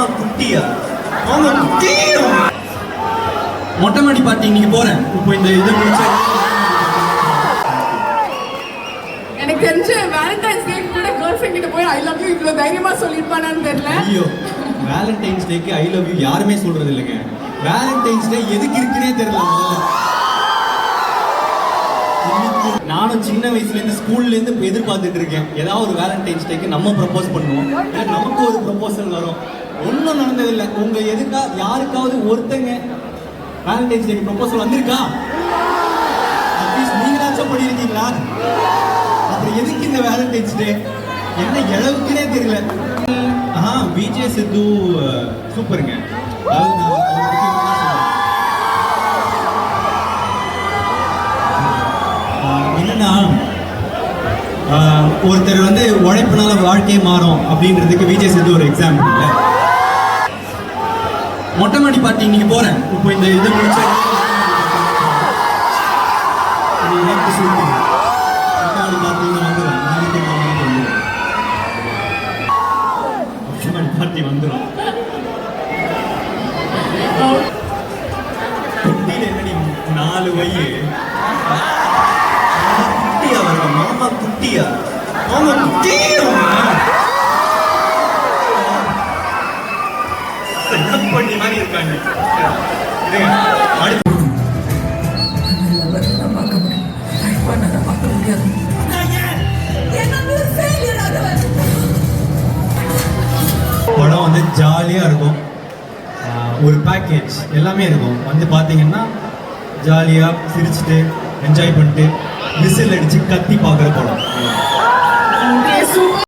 மாமா குட்டியா மாமா குட்டியா. மொட்டை மாடி பார்ட்டி இன்னைக்கு போறேன். இப்போ இந்த இதை முடிச்சா எனக்கு தெரிஞ்ச வேலண்டைன்ஸ் டே கூட கேர்ள் ஃப்ரெண்ட் கிட்ட போய் ஐ லவ் யூ இவ்வளவு தைரியமா சொல்லிருப்பானான்னு தெரியல. ஐயோ, வேலண்டைன்ஸ் டேக்கு ஐ லவ் யூ யாருமே சொல்றது இல்லைங்க. வேலண்டைன்ஸ் டே எதுக்கு இருக்குன்னே தெரியல. நானும் சின்ன வயசுல இருந்து ஸ்கூல்ல இருந்து எதிர்பார்த்துட்டு இருக்கேன், ஏதாவது ஒரு வேலண்டைன்ஸ் டேக்கு நம்ம ப்ரப்போஸ் பண்ணுவோம், நமக்கு ஒரு ப்ரப்போசல் வரும். ஒன்றும் நடந்ததில்லை. உங்க யாருக்காவது ஒருத்தங்க வேலண்டைன்ஸ் டேக்கு ப்ரப்போசல் வந்திருக்கா? அட்லீஸ்ட் நீங்களாச்சும் பண்ணியிருக்கீங்களா? அப்புறம் எதுக்கு இந்த வேலண்டைன்ஸ் டே? என்ன இளவுக்குன்னே தெரியல. விஜய் சித்து சூப்பருங்க. என்னன்னா, ஒருத்தர் வந்து உழைப்புனால வாழ்க்கையே மாறும் அப்படின்றதுக்கு விஜய் சித்து ஒரு எக்ஸாம்பிள் இல்லை. மொட்டை மாடி பார்ட்டி இன்னைக்கு போறேன். இப்போ இந்த இதை முடிச்சா பார்ட்டி வந்துடும். குட்டியில என்னடி 4 வயசு குட்டியா வர மாமா குட்டியா மாமா குட்டியா பண்ணி மாதிரி இருக்காங்க. படம் வந்து ஜாலியாக இருக்கும். ஒரு பேக்கேஜ் எல்லாமே இருக்கும். வந்து பார்த்தீங்கன்னா ஜாலியாக சிரிச்சுட்டு என்ஜாய் பண்ணிட்டு விசில் அடித்து கத்தி பார்க்குற படம்.